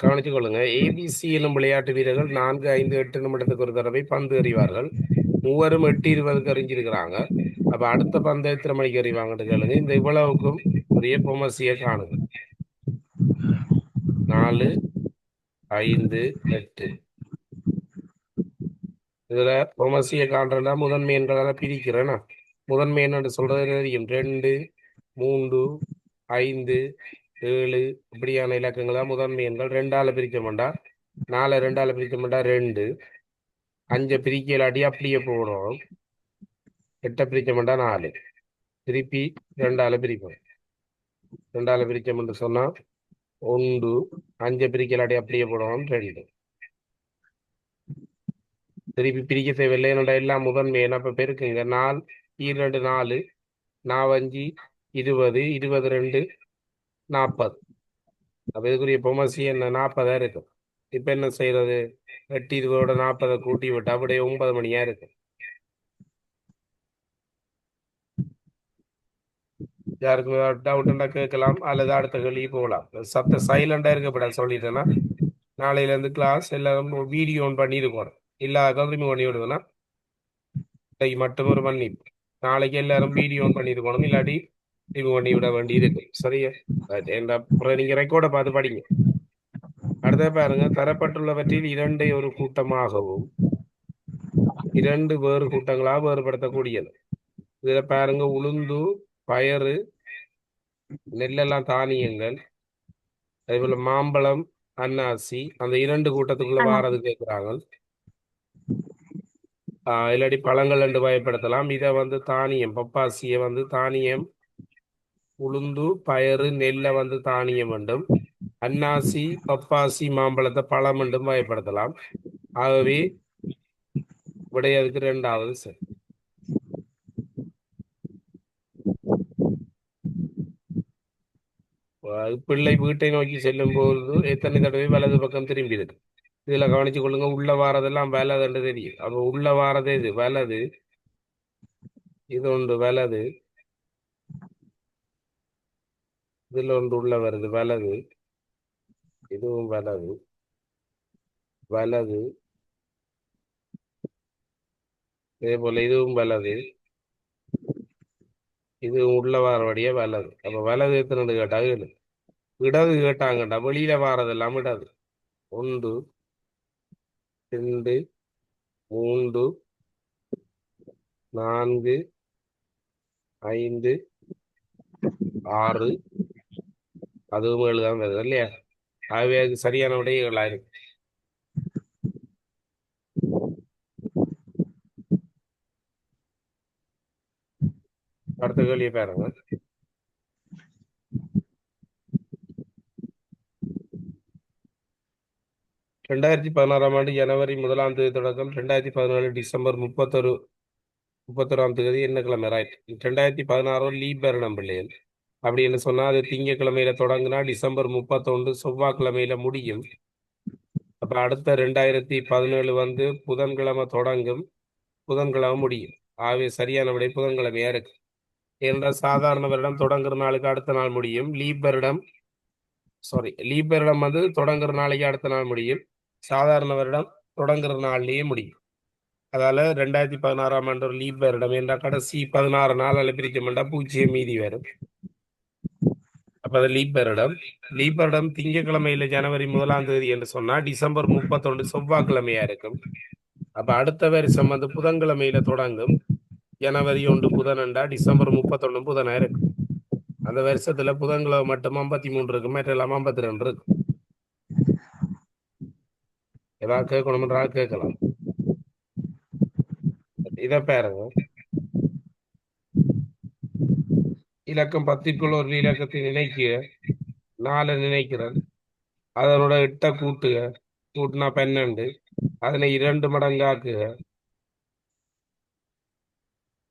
கவனித்துக் கொள்ளுங்க. ஏபிசி எனும் விளையாட்டு வீரர்கள் 4, 5, 8 நிமிடத்துக்கு ஒரு தடவை பந்து எறிவார்கள். மூவரும் 8:20க்கு எறிஞ்சிருக்கிறாங்க. அப்ப அடுத்த பந்து எத்தனை மணிக்கு எறிவாங்கன்னு கேளுங்க. இந்த இவ்வளவுக்கும் உரிய பொமசியை காணுங்க. 4, 5, 8. இதுல பொமசியை காண்றா முதன்மை எண்களால பிரிக்கிறேன்னா முதன்மை என்று சொல்றது தெரியும். 2, 3, 5, 7 இப்படியான இலக்கங்களா முதன்மை எண்கள். 2ஆல பிரிக்க மாட்டா. 4 2ஆல பிரிக்க மாட்டா. 2 5 பிரிக்க இல்லாட்டி அப்படியே போடுறோம். 8 பிரிக்க மாட்டா. 4 திருப்பி 2ஆல பிரிப்போம். 2ஆல பிரிச்சோம்னு சொன்னா 1 5 பிரிக்க இல்லாட்டி அப்படியே போடுவோம். 2 திருப்பி பிரிக்க தேவையில்லை. என்னோட எல்லாம் முதன்மை என்ன இப்ப பெருக்குங்க. 4 2 4 4 5 20 22 40. அப்ப இதுக்குரிய பொமசி என்ன 40 இருக்கும். இப்ப என்ன செய்யறது? 8 20 40 கூட்டி விட்டு அப்படியே 9 மணியா இருக்கு. யாருக்கு டவுட்னா கேட்கலாம் அல்லது அடுத்த கேள்வி போகலாம். சத்த சைலண்டா இருக்கப்படாது சொல்லிட்டேன்னா நாளையில இருந்து கிளாஸ் எல்லாரும் வீடியோ ஆன் பண்ணி இருக்கணும். இல்லாத ரிமூவ் பண்ணி விடுவேன்னா இன்னைக்கு மட்டும் ஒரு மன்னிப்பு. நாளைக்கு எல்லாரும் வீடியோ ஆன் பண்ணி இருக்கணும். இல்லாட்டி ரிமூவ் பண்ணி விட வேண்டி இருக்கு. சரியா? அப்புறம் நீங்க ரெக்கார்டை பார்த்து படிங்க. அடுத்த பாருங்க, தரப்பட்டுள்ளவற்றில் இரண்டை ஒரு கூட்டமாகவும் 2 வேறு கூட்டங்களாக வேறுபடுத்தக்கூடியது. இதுல பாருங்க, உளுந்து, பயறு, நெல்லெல்லாம் தானியங்கள். அதே போல மாம்பழம், அன்னாசி அந்த 2 கூட்டத்துக்குள்ள வாரது கேட்கிறாங்க. இல்லாட்டி பழங்கள் என்று பயன்படுத்தலாம். இதை வந்து தானியம், பப்பாசியை வந்து தானியம், உளுந்து, பயறு, நெல்லை வந்து தானியம் என்றும், அன்னாசி, பப்பாசி, மாம்பழத்தை பழம் என்றும் பயன்படுத்தலாம். ஆகவே விடையதுக்கு 2வது சரி. பிள்ளை வீட்டை நோக்கி செல்லும் போது எத்தனை தடவை வலது பக்கம் திரும்பி இருக்கு. இதுல கவனிச்சு கொள்ளுங்க. உள்ள வாரதெல்லாம் வலதுன்னு தெரியும். அப்ப உள்ள வாரதே இது வலது. இது ஒன்று வலது. இதுல ஒன்று உள்ள வருது வலது. இதுவும் வலது வலது. இதே போல இதுவும் வலது. இது உள்ள வாரபடியே வலது. அப்ப வலது எத்தனை கேட்டா ஏழு. இடது கேட்டாங்கடா வெளியில வாரதெல்லாம் இடது. 1 2 3 4 5 6 அதுவும் 7 தான் வருது இல்லையா? ஆகவே அது சரியான விடை 7 அடுத்த கேள்வியை பாருங்க. 2016ஆம் ஆண்டு ஜனவரி 1ஆம் தேதி தொடக்கம் 2017 டிசம்பர் 31ஆம் தேதி என்ன கிழமை? ரைட். 2016 லீபர்னம் பிள்ளைகள். அப்படின்னு சொன்னா அது திங்கக்கிழமையில தொடங்குனா டிசம்பர் 31 செவ்வாய்க்கிழமையில முடியும். அப்ப அடுத்த 2017 வந்து புதன்கிழமை தொடங்கும், புதன்கிழமை முடியும். ஆகவே சரியான விடை புதன்கிழமையா இருக்கு. ஏனென்றால் சாதாரண வருடம் தொடங்குற நாளுக்கு அடுத்த நாள் முடியும். லீப் வருடம் வந்து தொடங்குற நாளைக்கு அடுத்த நாள் முடியும். சாதாரண வருடம் தொடங்குற நாள்லயே முடியும். அதால 2016ஆம் ஆண்டு ஒரு லீப் வருடம் என்ற கடைசி 16 நாள் பிரிச்சோம்னா 0 மீதி வரும். அப்ப அது லீப் வருடம். லீப் வருடம் திங்கக்கிழமையில ஜனவரி 1ஆம் தேதி என்று சொன்னா டிசம்பர் 31 செவ்வாய்க்கிழமையா இருக்கும். அப்ப அடுத்த வருஷம் வந்து புதன்கிழமையில தொடங்கும். ஜனவரி 1 புதனண்டா டிசம்பர் 31 புதனா இருக்கும். அந்த வருஷத்துல புதன்கிழமை மட்டும் 53 இருக்கும், மற்றெல்லாம் 52 இருக்கும். ஏதாவது கேட்கணும்ன்றா கேட்கலாம். இதை பாருங்க. இலக்கம் 10க்குள் ஒரு இலக்கத்தை நினைக்க 4 நினைக்கிறேன். அதனோட 8 கூட்டுக. கூட்டினா 12. அதனை 2 மடங்காக்குக.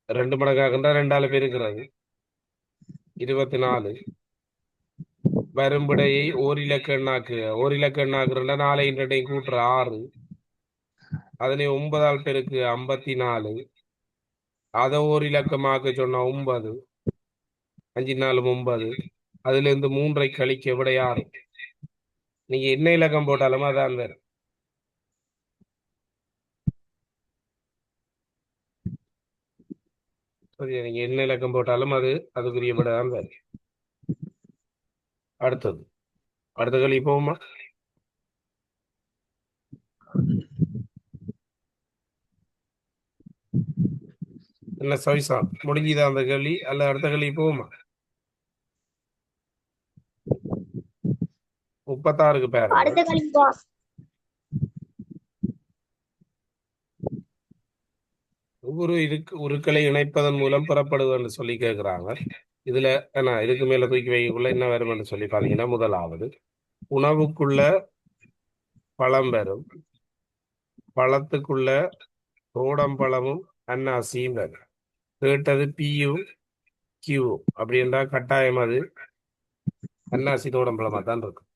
2 மடங்காக்குண்டா 2ஆல பெருக்கிறது 24. வரும்படையை ஓர் இலக்க எண்ணாக்குக. ஒரு இலக்க எண்ணாக்குறா 4 2 கூட்டுற 6. அதனை 9ஆல் பெருக்கு 54. அதை ஒரு இலக்கமாக்க சொன்னா 9. 5 4 9. அதுல இருந்து 3ஐ கழிக்க விட 6. நீங்க என்ன இலக்கம் போட்டாலும் அதான் வரும். சரியா, நீங்க என்ன இலக்கம் போட்டாலும் அதுக்குரிய விட தான் வரும். அடுத்தது அடுத்த கேள்வி போகுமா? என்ன சவிசா முடிஞ்சுதா அந்த கேள்வி அல்ல அடுத்த கேள்வி போகுமா? 36க்கு பாருங்க. அடுத்த கழிப்பா. ஒவ்வொரு உருக்களை இணைப்பதன் மூலம் பெறப்படுது என்று சொல்லி கேட்கிறாங்க. இதுல என்ன இதுக்கு மேல தூக்கி வைக்கக்குள்ள என்ன வரும் என்று சொல்லி பாத்தீங்கன்னா, முதலாவது உணவுக்குள்ள பழம் வரும், பழத்துக்குள்ள தோடம்பழமும் அன்னாசியும் வரும். கேட்டது பியும் கியூ அப்படின்றா கட்டாயம் அது அன்னாசி தோடம்பழமா தான் இருக்கும்.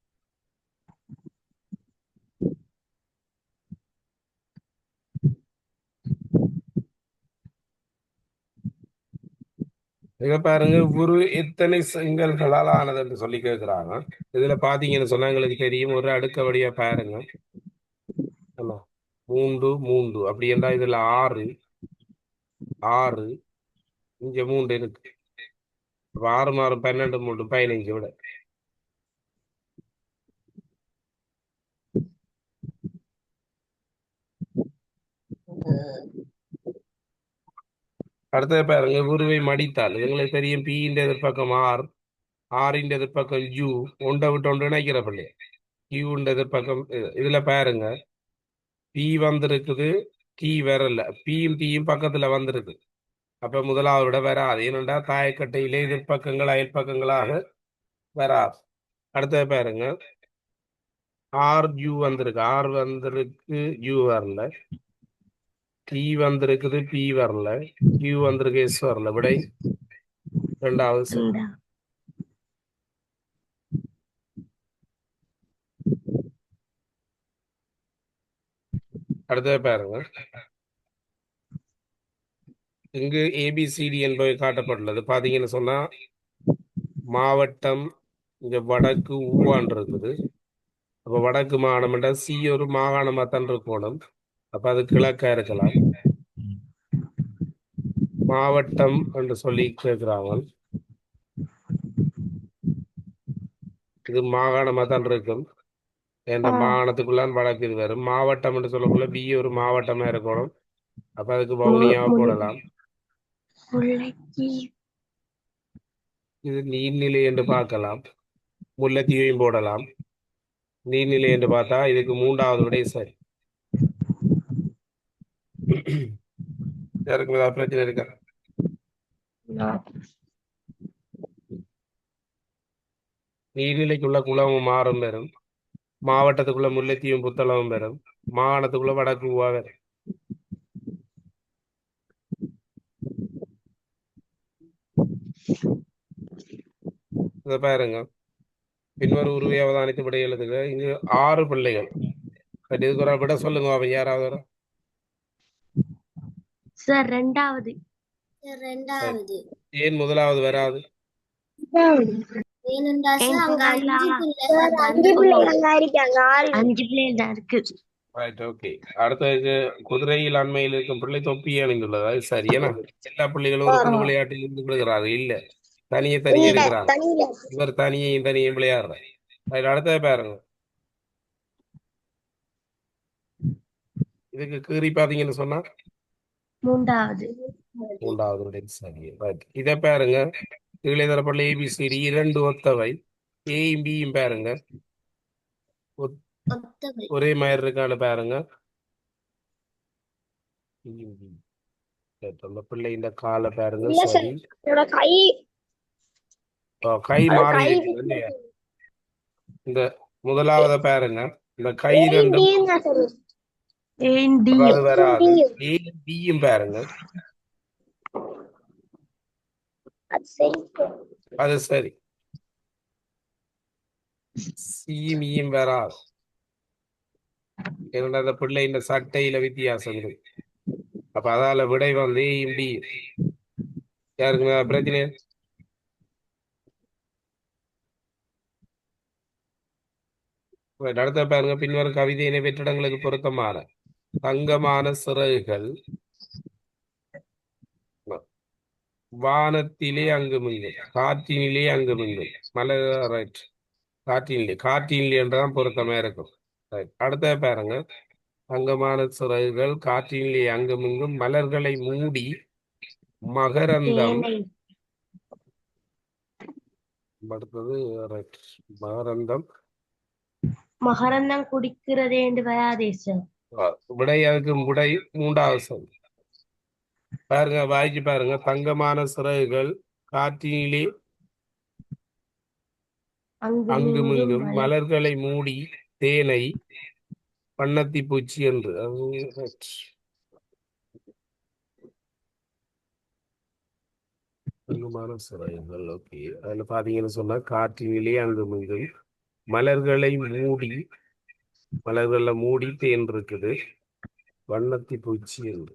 இதை பாருங்க, ஒரு எத்தனை செங்கல்களால் ஆனது என்று சொல்லி கேட்கிறாங்க. இதுல பாத்தீங்கன்னு சொன்னா எங்களுக்கு தெரியும், ஒரு அடுக்க வழியா பாருங்க. ஆமா, 3 3 அப்படி என்றா இதுல 6 6 இங்க 3 இருக்கு. 6 6 12 3 15 விட அடுத்தது பாருங்க, உருவை மடித்தால் எங்களுக்கு தெரியும் பியின் எதிர்ப்பக்கம் ஆறின் எதிர்ப்பக்கம் யூ ஒன்றை விட்டு ஒன்று இணைக்கிற பிள்ளை கியூன்ற எதிர்ப்பக்கம் இதுல பாருங்க, பி வந்திருக்குது, டி வரல, பியும் டீயும் பக்கத்துல வந்திருக்கு. அப்ப முதலாவது விட வராது, ஏனென்றா தாயக்கட்டையிலே எதிர்ப்பக்கங்கள் அயல்பக்கங்களாக வராது. அடுத்தது பாருங்க, ஆர் யூ வந்திருக்கு, ஆர் வந்திருக்கு, யூ வரல, டி வந்திருக்குது, பி வரல, கியூ வந்திருக்கு, எஸ் வரல. விடை ரெண்டாவது சரி. அடுத்தது பாருங்க, இங்கு ஏபிசிடி என்பவை காட்டப்பட்டுள்ளது. பாத்தீங்கன்னு சொன்னா மாவட்டம் இங்க வடக்கு ஊவான் இருக்குது. அப்ப வடக்கு மாகாணம்டா சி ஒரு மாகாணமா தான் இருக்கணும். அப்ப அது கிழக்கா இருக்கலாம். மாவட்டம் என்று சொல்லி கேட்கிறாங்க, இது மாகாணமா தான் இருக்கும். என்ற மாகாணத்துக்குள்ளான் வடக்கு இது வரும். மாவட்டம் என்று சொல்லக்குள்ள பி ஒரு மாவட்டமா இருக்கணும். அப்ப அதுக்கு வவுனியாவை போடலாம். இது நீர்நிலை என்று பார்க்கலாம், முல்லைத்தீவையும் போடலாம். நீர்நிலை என்று பார்த்தா இதுக்கு மூன்றாவது விடை சரி. யாருக்கும் ஏதாவது பிரச்சனை இருக்கா? நீர்நிலைக்குள்ள குளமும் மாறும் பெறும், மாவட்டத்துக்குள்ள முல்லைத்தீவும் புத்தளமும் பெறும், மாகாணத்துக்குள்ள வடக்கு ஊவா வரும். இதை பாருங்க, பின்வரும் உருவை அவதானித்து விடை எழுதுக. இங்கு 6 பிள்ளைகள். இதுக்கு ஒரு விட சொல்லுங்க அவன் யாராவது ஒரு. சார் ரெண்டாவது. சரி. ஏன் முதலாவது வராது? Right, okay. அடுத்தது குதிரையில் அண்மையில் இருக்கும் பிள்ளை தொப்பி அணிந்துள்ளது. அது சரி. ஏன்னா எல்லா பிள்ளைகளும் ஒரு குழு விளையாட்டில் இருந்து விடுகிறார்கள். இல்ல, தனியே தனியே இருக்கிறாங்க. இவர் தனியையும் தனியும் விளையாடுறாரு. அதுல அடுத்தது பாருங்க, இதுக்கு கீறி பாத்தீங்கன்னு சொன்னா மூன்றாவது. மூன்றாவது விடை சரி. ரைட், இதை பாருங்க, கீழே தரப்பட்ட ஏபிசிடி 2 ஒத்தவை, ஏயும் பியும் பாருங்க ஒரே மாதிரி இருக்கான்னு பாருங்க. அந்த பிள்ளை இந்த காலை பாருங்க சரி. கை மாறி இருக்குது இல்லையா? இந்த முதலாவத பாருங்க, இந்த கை ரெண்டும் அது வராது. ஏயும் பியும் பாருங்க, அது சரி. சீமியும் வராது, ஏன்னா அந்த பிள்ளை இந்த சட்டையில வித்தியாசம் இருக்கு. அப்ப அதால விடை வந்து ஏயும் பி. யாருக்குமே பிரச்சனை? அடுத்த பாருங்க, பின்வரும் கவிதையினை வெற்றிடங்களுக்கு பொருத்தமான தங்கமான சிறகுகள் வானத்திலே அங்குமிங்கும் காற்றினிலே அங்குமிங்கும் மலர் ரைட். காற்றினிலே என்றுதான் பொருத்தமா இருக்கும். ரைட். அடுத்த பாருங்க, தங்கமான சிறகுகள் காற்றினிலே அங்குமிங்கும் மலர்களை மூடி மகரந்தம். தேனை. அடுத்தது ரைட். மகரந்தம். மகரந்தம் குடிக்கிறதே என்று வராதே சார். விடை அதுக்கு விடை மூன்றாவது சொல். பாருங்க, வாய்ச்சி பாருங்க. தங்கமான சிறகுகள் காற்றினிலே அங்குமிங்கும் அங்குமிங்கும் மலர்களை மூடி தேனை வண்ணத்தி பூச்சி என்று. அது right. தங்கமான சிறகுகள். ஓகே, அதுல பாத்தீங்கன்னு சொன்னா காற்றினிலே அங்குமிங்கும் மலர்களை மூடி மலர்கள்ல மூடி தேன் இருக்குது வண்ணத்தி பூச்சி என்று.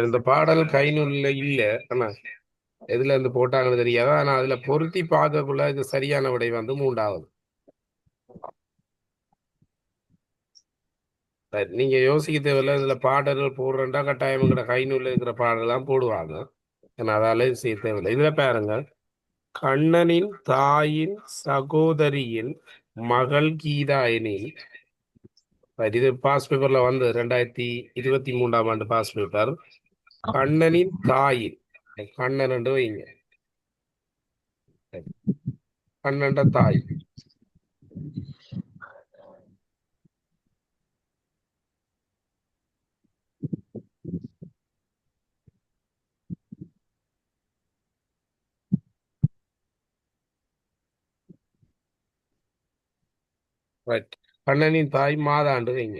இந்த பாடல் கைநூல்ல இல்ல, ஆனா எதுல இருந்து போட்டாங்கன்னு தெரியாது. ஆனா அதுல பொருத்தி பார்க்கக்குள்ள இது சரியான விடை வந்து மூன்றாவது. சரி, நீங்க யோசிக்க தேவையில்ல. இதுல பாடல்கள் போடுறா கட்டாயம் கிட்ட கைநூல்ல இருக்கிற பாடல் தான் போடுவாங்க. ஏன்னா அதால இது செய்ய தேவையில்லை. இதுல பாருங்க, கண்ணனின் தாயின் சகோதரியின் மகள் கீதா எனில். சரி, இது பாஸ் பேப்பர்ல வந்து 2023ஆம் ஆண்டு பாஸ் பேப்பர். கண்ணனின் தாயின், கண்ணன் என்று வைங்க, கண்ணன்ற தாய். ரைட். கண்ணனின் தாய் மாதாண்டு வைங்க,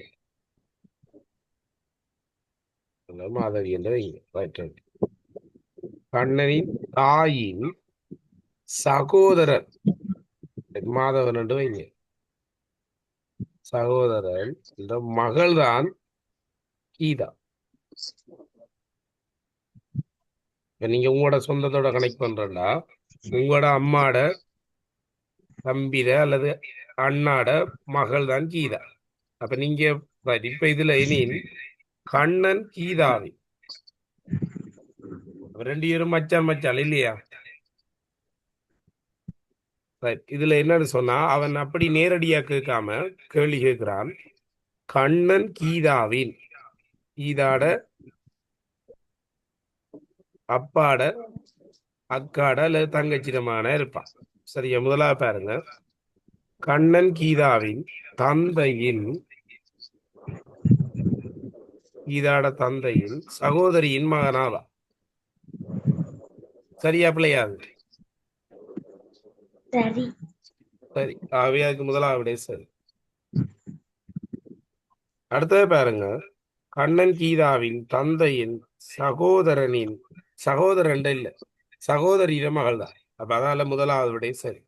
மாதவி என்று வைங்க. Right right. கண்ணனின் தாயின் சகோதரன் மாதவன் என்று வைங்க. சகோதரன் இந்த மகள் தான் கீதா. நீங்க உங்களோட சொந்தத்தோட கனெக்ட் பண்றா, உங்களோட அம்மாட தம்பிட அல்லது அண்ணாட மகள் தான் கீதா. அப்ப நீங்க இப்ப இதுல இனி கண்ணன் கீதாவி ரெண்டு பேரும் மச்சான் மச்சான் இல்லையா? இதுல என்னன்னு சொன்னா, அவன் அப்படி நேரடியா கேட்காம கேள்வி கேட்கிறான். கண்ணன் கீதாவின், கீதாட அப்பாட அக்காட அல்லது தங்கச்சிடமான இருப்பான். சரியா? முதலாவது பாருங்க, கண்ணன் கீதாவின் தந்தையின், கீதாட தந்தையின் சகோதரியின் மகனாவா. சரியா பிள்ளையாது? சரி. சரி, ஆகவே அதுக்கு முதலாவது சரி. அடுத்தது பாருங்க, கண்ணன் கீதாவின் தந்தையின் சகோதரனின், சகோதரன் இல்ல சகோதரியிட மகள் தான். அப்ப அதனால முதலாவது விட சரி.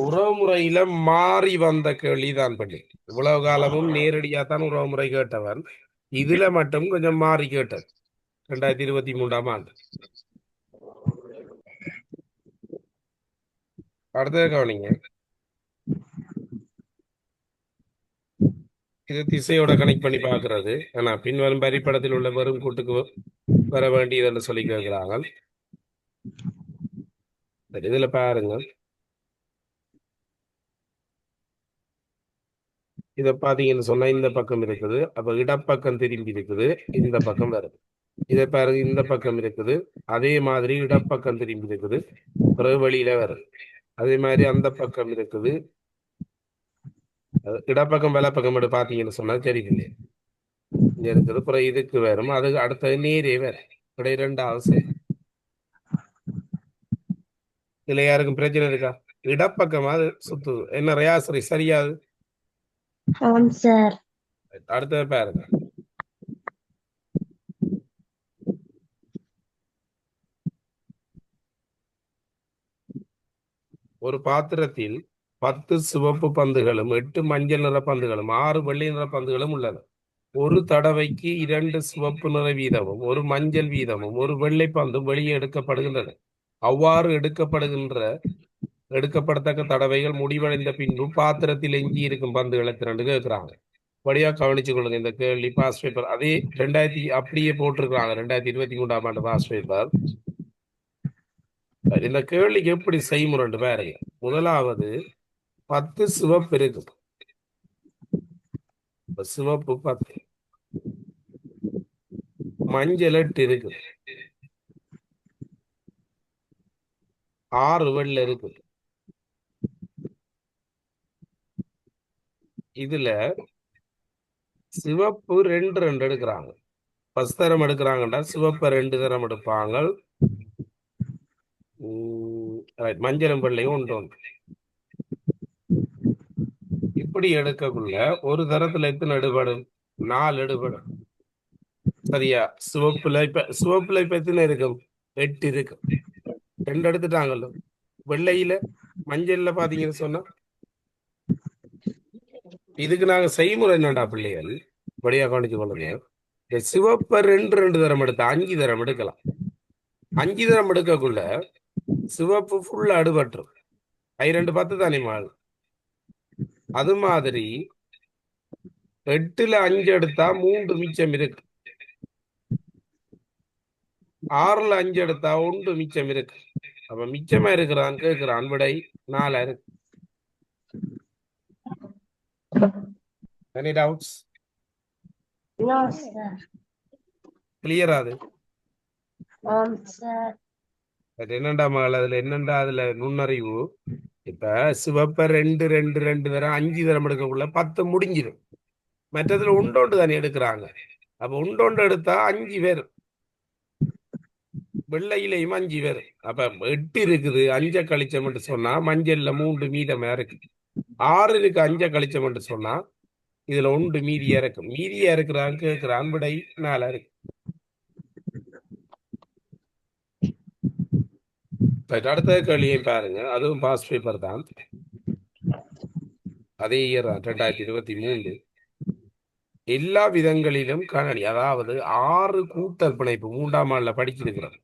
உறவுமுறையில மாறி வந்த கேள்விதான் பண்ணி. இவ்வளவு காலமும் நேரடியா தான் உறவுமுறை கேட்டவன், இதுல மட்டும் கொஞ்சம் மாறி கேட்டது 2023ஆம் ஆண்டு. அடுத்தது கவனிங்க, இது திசையோட கனெக்ட் பண்ணி பாக்குறது. ஆனா பின்வரும் வரிப்படத்தில் உள்ள வெறும் கூட்டுக்கு வர வேண்டியது என்று சொல்லி கேட்கிறாங்க. இதுல பாருங்க, இத பாத்தீங்கன்னு சொன்னா இந்த பக்கம் இருக்குது, அப்ப இடப்பக்கம் திரும்பி இருக்குது, இந்த பக்கம் வருது. இதை பாருங்க, இந்த பக்கம் இருக்குது, அதே மாதிரி இடப்பக்கம் திரும்பி இருக்குது, பிறகு வெளியில வருது. அதே மாதிரி அந்த பக்கம் இருக்குது, இடப்பக்கம் வலப்பக்கம் மட்டும் பாத்தீங்கன்னு சொன்னா தெரியல, இங்க இருக்குது. பிறகு இதுக்கு வரும், அதுக்கு அடுத்தது நேரே வேற இப்படி ரெண்டாவது சரி. இதுல யாருக்கும் பிரச்சனை இருக்கா? இடப்பக்கமா அது சுத்துது. என்ன ரியாசரி சரியாது? ஆம் சார். அடுத்தது பாருங்க, ஒரு பாத்திரத்தில் 10 சிவப்பு பந்துகளும் 8 மஞ்சள் நிற பந்துகளும் 6 வெள்ளை நிற பந்துகளும் உள்ளன. ஒரு தடவைக்கு 2 சிவப்பு நிற வீதமும் 1 மஞ்சள் வீதமும் 1 வெள்ளை பந்தும் வெளியே எடுக்கப்படுகின்றன. அவ்வாறு எடுக்கப்படத்தக்க தடவைகள் முடிவடைந்த பின்பு பாத்திரத்தில் எஞ்சி இருக்கும் பந்துகளை திரண்டு கேட்கிறாங்க. படியா கவனிச்சு கொள்ளுங்க இந்த கேள்வி பாஸ் பேப்பர் அதே 2000 அப்படியே போட்டிருக்காங்க 2023ஆம் ஆண்டு பாஸ் பேப்பர். இந்த கேள்விக்கு எப்படி செய்முறைன்னு பாருங்க. முதலாவது 10 சிவப்பு இருக்கு. சிவப்பு 10, மஞ்சள் 8 இருக்கு, 6 வெள்ளை இருக்கு. இதுல சிவப்பு 2 எடுக்கிறாங்க. ஃபர்ஸ்ட் தரம் எடுக்கிறாங்கடா சிவப்பை 2 தரம் எடுப்பாங்க. மஞ்சளும் வெள்ளையும் ஒன்று. இப்படி எடுக்கக்குள்ள ஒரு தரத்துல எத்தனை எடுபடும்? 4 எடுபடும். சரியா? சிவப்புல இப்ப எத்தனை இருக்கும்? 8 இருக்கும். 2 எடுத்துட்டாங்கல்ல. வெள்ளையில மஞ்சள்ல பாத்தீங்கன்னு சொன்னா இதுக்கு நாங்க செய்முறை என்னடா பிள்ளைகள் படியா கவனிச்சு கொள்ளுங்க. இந்த சிவப்பை 2 தரம் எடுத்தா 5 தரம் எடுக்கலாம். 5 தரம் எடுக்கக்குள்ள சிவப்பு ஃபுல்லா அடுபட்டுரும். 2 10 தானே மாள். அது மாதிரி 8ல 5 எடுத்தா 3 மிச்சம் இருக்கு. 6ல 5 எடுத்தா 1 மிச்சம் இருக்கு. அப்ப மிச்சமா இருக்கிறான் கேட்கிறான் விடை 4 இருக்கு. Any doubts? No, sir. Clear அது? Sir. என்னண்டா மகள் அதுல நுண்ணறிவு. இப்ப சிவப்ப 2 தரம் 5 தரம் எடுக்கக்குள்ள 10 முடிஞ்சிடும். மற்றதுல உண்டோண்டு தானே எடுக்கிறாங்க. அப்ப உண்டோண்டு எடுத்தா 5 பேர், வெள்ளையிலையும் 5 பேர். அப்ப 8 இருக்குது, 5 கழிச்சம் சொன்னா மஞ்சள்ல 3 மீதமா இருக்கு. 6 இருக்கு, 5 கழிச்சம் சொன்னா இதுல 1 மீதியா இருக்கு. மீதியா இருக்கிறான் கேட்கிறான் விடை 4 இருக்கு. அடுத்த கேள்வியை பாருங்க. அதுவும் பாஸ் பேப்பர் தான். அதே இயர் 2023. எல்லா விதங்களிலும் கணனி, அதாவது 6 கூட்டல் பிணைப்பு 3ஆம் ஆண்டுல படிச்சிருக்கிறோம்.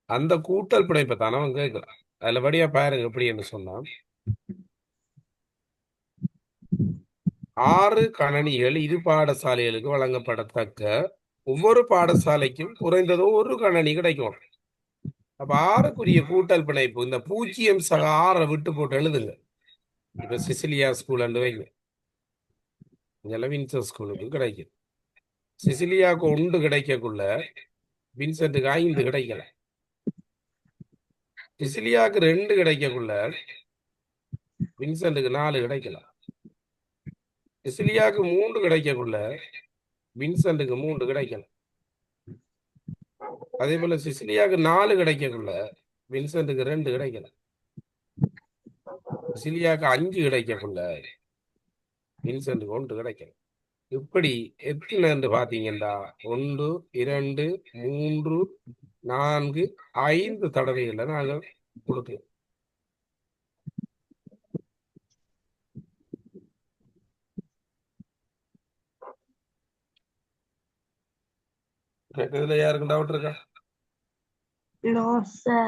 அந்த கூட்டல் பிணைப்பை தானே அவன் கேட்கிறான். அதுல படியா பாருங்க எப்படி என்று சொன்னா 6 கணனிகள் இரு பாடசாலைகளுக்கு வழங்கப்படத்தக்க ஒவ்வொரு பாடசாலைக்கும் குறைந்ததோ ஒரு கணனி கிடைக்கும். அப்ப 6க்குரிய கூட்டல் பிணைப்பு இந்த 0 விட்டு போட்டு எழுதுங்க. இப்ப சிசிலியா ஸ்கூல் வைங்க, வின்சர் ஸ்கூலுக்கு கிடைக்கும். சிசிலியாவுக்கு 1 கிடைக்கக்குள்ள வின்சென்ட்டுக்கு 5 கிடைக்கல. சிசிலியாவுக்கு 2 கிடைக்கக்குள்ள வின்சென்ட்டுக்கு 4 கிடைக்கல. சிசிலியாவுக்கு 3 கிடைக்கக்குள்ள வின்சென்ட்டுக்கு 3 கிடைக்கல. அதே போல சிசிலியாவுக்கு 4 கிடைக்கக்குள்ள வின்சென்ட்டுக்கு 2 கிடைக்கல. சிசிலியாவுக்கு 5 கிடைக்கக்குள்ள வின்சென்ட்டுக்கு 1 கிடைக்கல. இப்படி எத்தனை என்று பாத்தீங்கன்னா 1 2 3 4 5 தடவைகளை நாங்கள் கொடுக்கலாம். இதுல யாருக்கும் டவுட் இருக்கா? No, sir.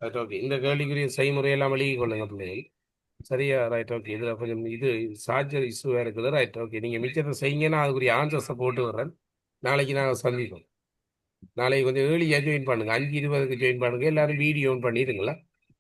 Right, okay. இந்த கேள்விக்குரிய செய்முறையெல்லாம் எழுதி கொள்ளுங்க பிள்ளைகள். சரியா? Right, okay. இதுல கொஞ்சம் இது சார்ஜர் இஷ்யூவா இருக்குது. Right, okay. நீங்க மிச்சத்தை செய்யுங்கன்னா அதுக்குரிய ஆன்சர்ஸை போட்டு வர்றேன். நாளைக்கு நாங்கள் சந்திப்போம். நாளைக்கு கொஞ்சம் ஏர்லியாக ஜாயின் பண்ணுங்க. 5:20க்கு ஜாயின் பண்ணுங்க. எல்லாரும் வீடியோ ஆன் பண்ணிடுங்களா?